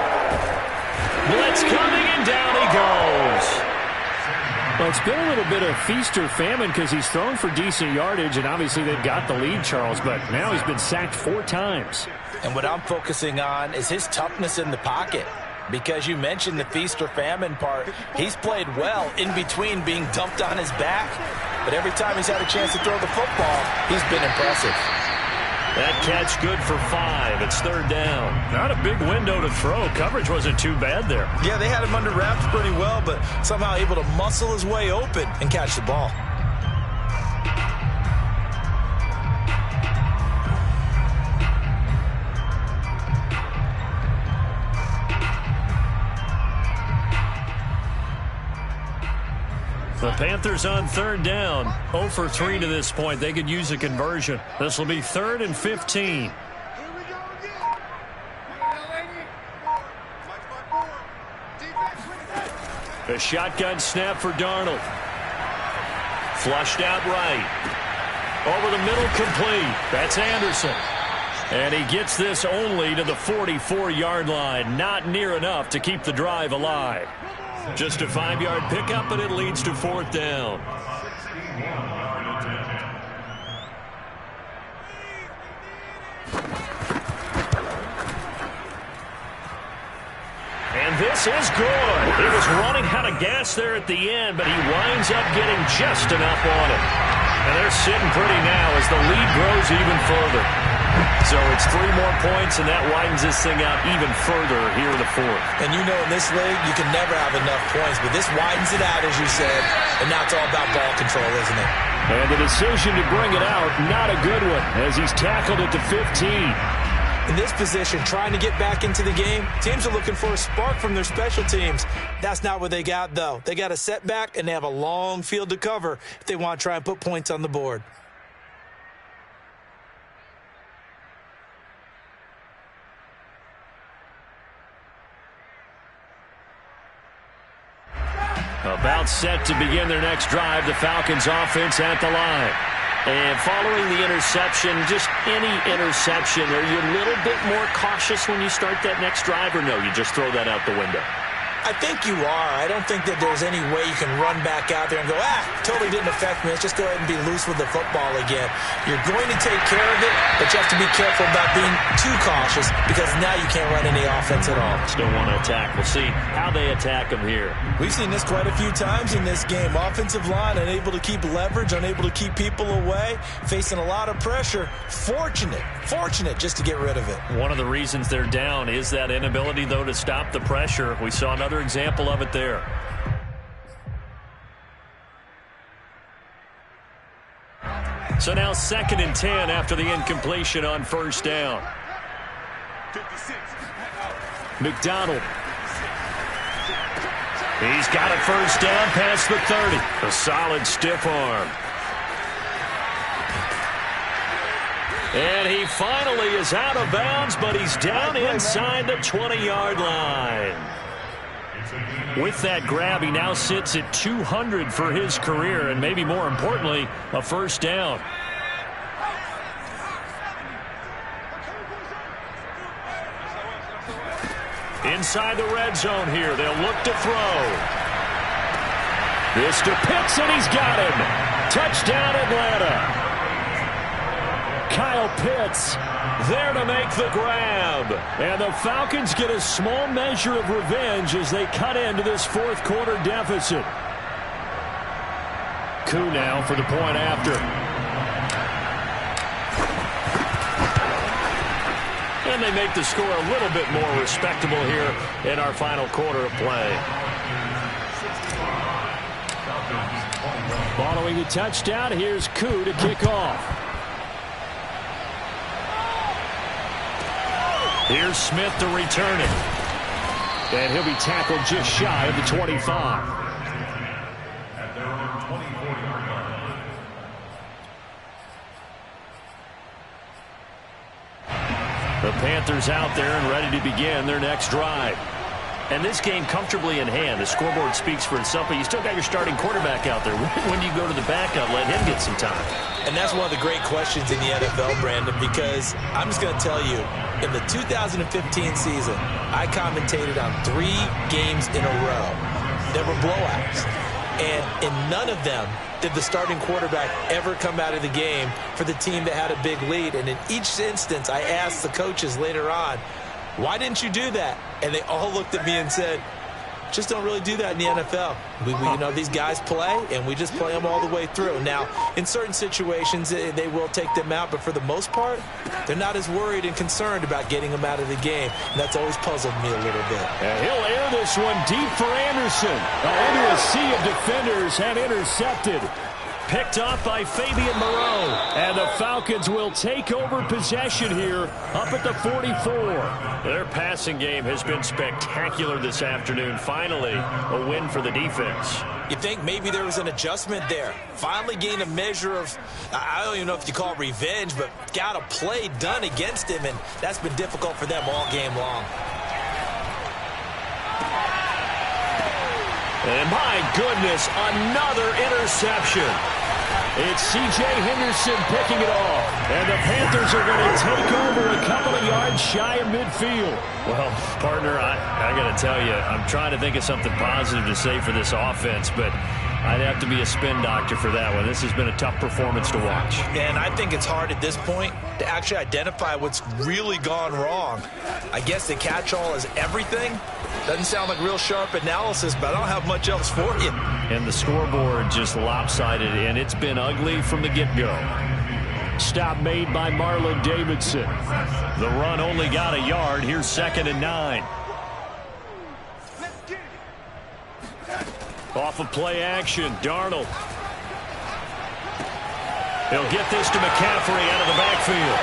Blitz coming, and down he goes. Well, it's been a little bit of feast or famine because he's thrown for decent yardage, and obviously they've got the lead, Charles, but now he's been sacked 4 times. And what I'm focusing on is his toughness in the pocket, because you mentioned the feast or famine part. He's played well in between being dumped on his back, but every time he's had a chance to throw the football, he's been impressive. That catch good for 5. It's 3rd down. Not a big window to throw. Coverage wasn't too bad there. Yeah, they had him under wraps pretty well, but somehow able to muscle his way open and catch the ball. The Panthers on 3rd down. 0 for 3 to this point. They could use a conversion. This will be 3rd and 15. A shotgun snap for Darnold. Flushed out right. Over the middle, complete. That's Anderson. And he gets this only to the 44-yard line. Not near enough to keep the drive alive. Just a 5-yard pickup, and it leads to 4th down. And this is good. He was running out of gas there at the end, but he winds up getting just enough on it. And they're sitting pretty now as the lead grows even further. So it's 3 more points, and that widens this thing out even further here in the 4th. And you know in this league, you can never have enough points, but this widens it out, as you said, and now it's all about ball control, isn't it? And the decision to bring it out, not a good one, as he's tackled at the 15. In this position, trying to get back into the game, teams are looking for a spark from their special teams. That's not what they got, though. They got a setback, and they have a long field to cover if they want to try and put points on the board. About set to begin their next drive, the Falcons offense at the line. And following the interception, just any interception, are you a little bit more cautious when you start that next drive, or no, you just throw that out the window? I think you are. I don't think that there's any way you can run back out there and go, totally didn't affect me. Let's just go ahead and be loose with the football again. You're going to take care of it, but you have to be careful about being too cautious because now you can't run any offense at all. Still want to attack. We'll see how they attack them here. We've seen this quite a few times in this game. Offensive line unable to keep leverage, unable to keep people away, facing a lot of pressure. Fortunate just to get rid of it. One of the reasons they're down is that inability, though, to stop the pressure. We saw another example of it there. So now 2nd and 10 after the incompletion on 1st down. McDonald. He's got a 1st down past the 30. A solid stiff arm. And he finally is out of bounds, but he's down inside the 20-yard line. With that grab, he now sits at 200 for his career, and maybe more importantly, a 1st down. Inside the red zone here, they'll look to throw. This to Pitts, and he's got him. Touchdown, Atlanta. Kyle Pitts there to make the grab. And the Falcons get a small measure of revenge as they cut into this 4th quarter deficit. Koo now for the point after. And they make the score a little bit more respectable here in our final quarter of play. Following the touchdown, here's Koo to kick off. Here's Smith to return it. And he'll be tackled just shy of the 25. The Panthers out there and ready to begin their next drive. And this game comfortably in hand. The scoreboard speaks for itself, but you still got your starting quarterback out there. When do you go to the backup, let him get some time? And that's one of the great questions in the NFL, Brandon, because I'm just going to tell you, in the 2015 season, I commentated on 3 games in a row. There were blowouts. And in none of them did the starting quarterback ever come out of the game for the team that had a big lead. And in each instance, I asked the coaches later on, why didn't you do that? And they all looked at me and said, just don't really do that in the NFL. You know, these guys play, and we just play them all the way through. Now, in certain situations, they will take them out, but for the most part, they're not as worried and concerned about getting them out of the game. And that's always puzzled me a little bit. And he'll air this one deep for Anderson. Into a sea of defenders and intercepted. Picked off by Fabian Moreau. And the Falcons will take over possession here up at the 44. Their passing game has been spectacular this afternoon. Finally, a win for the defense. You think maybe there was an adjustment there. Finally gained a measure of, I don't even know if you call it revenge, but got a play done against him, and that's been difficult for them all game long. And my goodness, another interception. It's C.J. Henderson picking it off. And the Panthers are going to take over a couple of yards shy of midfield. Well, partner, I got to tell you, I'm trying to think of something positive to say for this offense, but I'd have to be a spin doctor for that one. This has been a tough performance to watch. And I think it's hard at this point to actually identify what's really gone wrong. I guess the catch-all is everything. Doesn't sound like real sharp analysis, but I don't have much else for you. And the scoreboard just lopsided, and it's been ugly from the get-go. Stop made by Marlon Davidson. The run only got a yard. Here's 2nd and 9. Off of play action, Darnold. He'll get this to McCaffrey out of the backfield.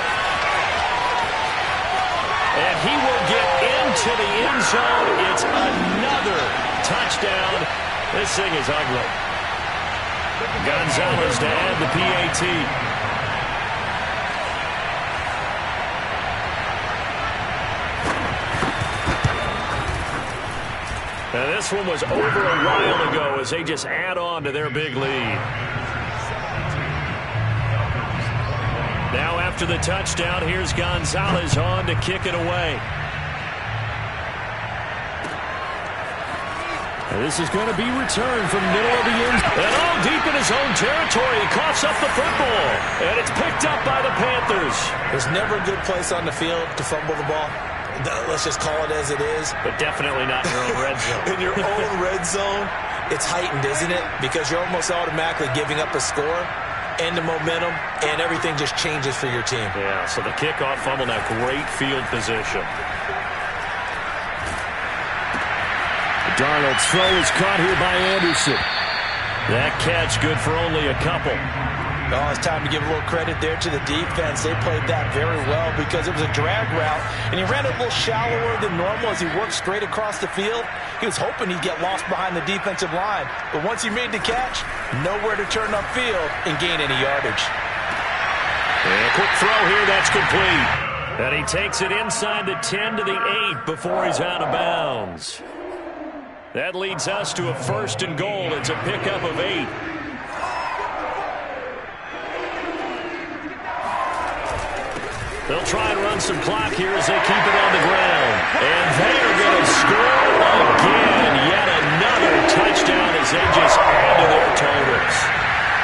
And he will get into the end zone. It's another touchdown. This thing is ugly. Gonzalez to add the PAT. Now this one was over a while ago as they just add on to their big lead. Now after the touchdown, here's Gonzalez on to kick it away. And this is going to be returned from middle of the end. And all deep in his own territory, he coughs up the football. And it's picked up by the Panthers. There's never a good place on the field to fumble the ball. Let's just call it as it is. But definitely not in your own red zone. In your own red zone, it's heightened, isn't it? Because you're almost automatically giving up a score and the momentum, and everything just changes for your team. Yeah, so the kickoff fumble, now great field position. Darnold's throw is caught here by Anderson. That catch good for only a couple. Oh, it's time to give a little credit there to the defense. They played that very well because it was a drag route, and he ran it a little shallower than normal as he worked straight across the field. He was hoping he'd get lost behind the defensive line, but once he made the catch, nowhere to turn upfield and gain any yardage. And a quick throw here, that's complete. And he takes it inside the 10 to the 8 before he's out of bounds. That leads us to a 1st and goal. It's a pickup of 8. They'll try and run some clock here as they keep it on the ground. And they are going to score again. Yet another touchdown as they just add to their totals.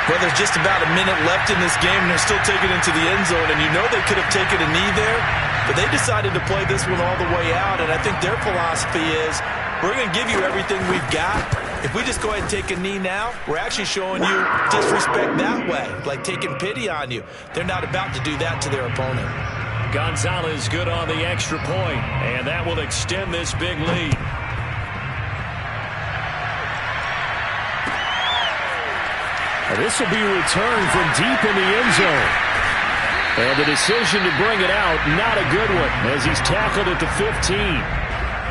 Well, there's just about a minute left in this game, and they're still taking it into the end zone. And you know they could have taken a knee there, but they decided to play this one all the way out. And I think their philosophy is, we're going to give you everything we've got. If we just go ahead and take a knee now, we're actually showing you disrespect that way, like taking pity on you. They're not about to do that to their opponent. Gonzalez good on the extra point, and that will extend this big lead. This will be returned from deep in the end zone. And the decision to bring it out, not a good one, as he's tackled at the 15.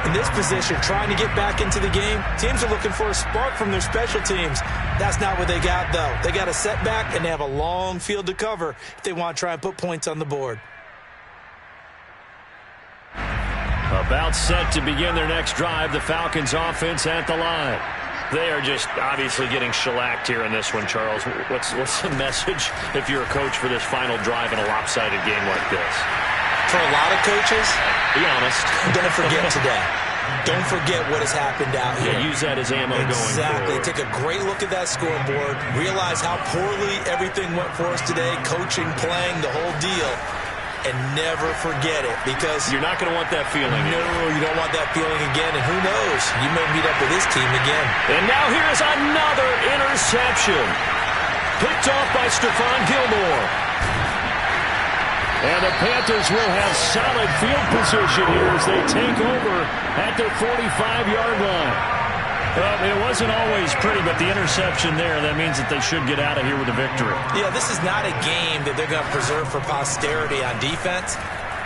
In this position, trying to get back into the game, teams are looking for a spark from their special teams. That's not what they got, though. They got a setback, and they have a long field to cover if they want to try and put points on the board. About set to begin their next drive, the Falcons offense at the line. They are just obviously getting shellacked here in this one, Charles. What's the message if you're a coach for this final drive in a lopsided game like this? For a lot of coaches, be honest. Don't forget today. Don't forget what has happened out here. Yeah, use that as ammo going forward. Exactly. Take a great look at that scoreboard. Realize how poorly everything went for us today. Coaching, playing, the whole deal. And never forget it, because you're not going to want that feeling. No, you don't want that feeling again. And who knows? You may meet up with this team again. And now here's another interception. Picked off by Stephon Gilmore. And the Panthers will have solid field position here as they take over at their 45-yard line. Well, it wasn't always pretty, but the interception there, that means that they should get out of here with a victory. Yeah, this is not a game that they're going to preserve for posterity on defense,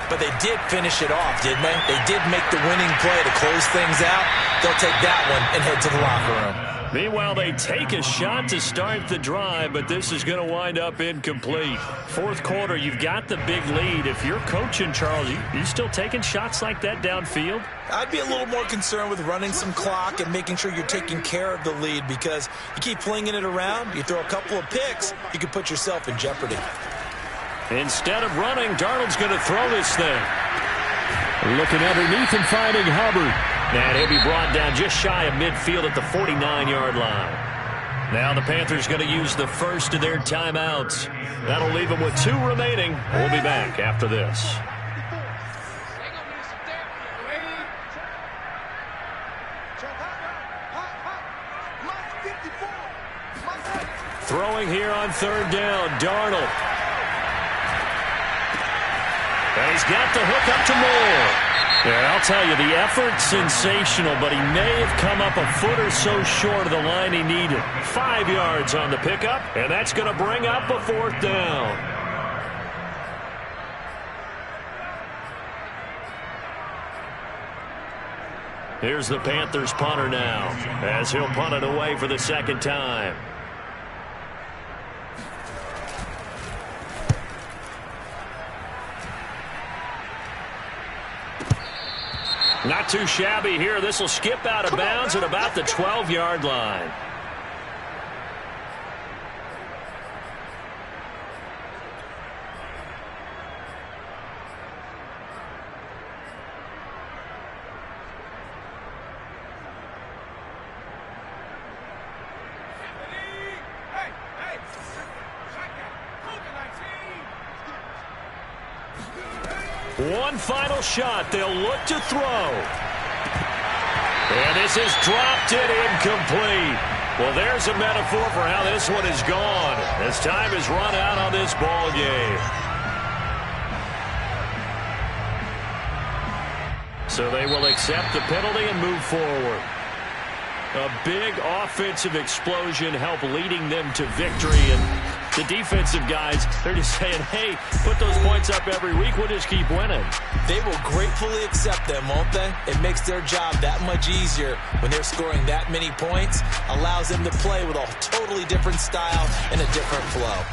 but they did finish it off, didn't they? They did make the winning play to close things out. They'll take that one and head to the locker room. Meanwhile, they take a shot to start the drive, but this is going to wind up incomplete. Fourth quarter, you've got the big lead. If you're coaching, Charles, you still taking shots like that downfield? I'd be a little more concerned with running some clock and making sure you're taking care of the lead, because you keep flinging it around, you throw a couple of picks, you can put yourself in jeopardy. Instead of running, Darnold's going to throw this thing. Looking underneath and finding Hubbard. And he'll be brought down just shy of midfield at the 49-yard line. Now the Panthers going to use the first of their timeouts. That'll leave them with 2 remaining. We'll be back after this. Throwing here on 3rd down, Darnold. And he's got the hook up to Moore. Yeah, I'll tell you, the effort's sensational, but he may have come up a foot or so short of the line he needed. 5 yards on the pickup, and that's going to bring up a 4th down. Here's the Panthers punter now, as he'll punt it away for the 2nd time. Not too shabby here. This will skip out of bounds at about the 12-yard line. One final shot. They'll look to throw. And this is dropped it incomplete. Well, there's a metaphor for how this one is gone, as time has run out on this ball game. So they will accept the penalty and move forward. A big offensive explosion helped leading them to victory. And the defensive guys, they're just saying, hey, put those points up every week. We'll just keep winning. They will gratefully accept them, won't they? It makes their job that much easier when they're scoring that many points. Allows them to play with a totally different style and a different flow.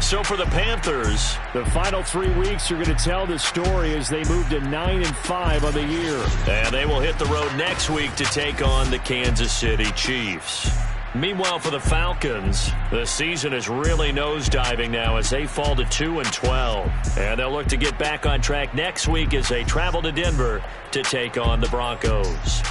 So for the Panthers, the final 3 weeks are going to tell the story as they move to 9-5 on the year. And they will hit the road next week to take on the Kansas City Chiefs. Meanwhile, for the Falcons, the season is really nosediving now as they fall to 2-12. And they'll look to get back on track next week as they travel to Denver to take on the Broncos.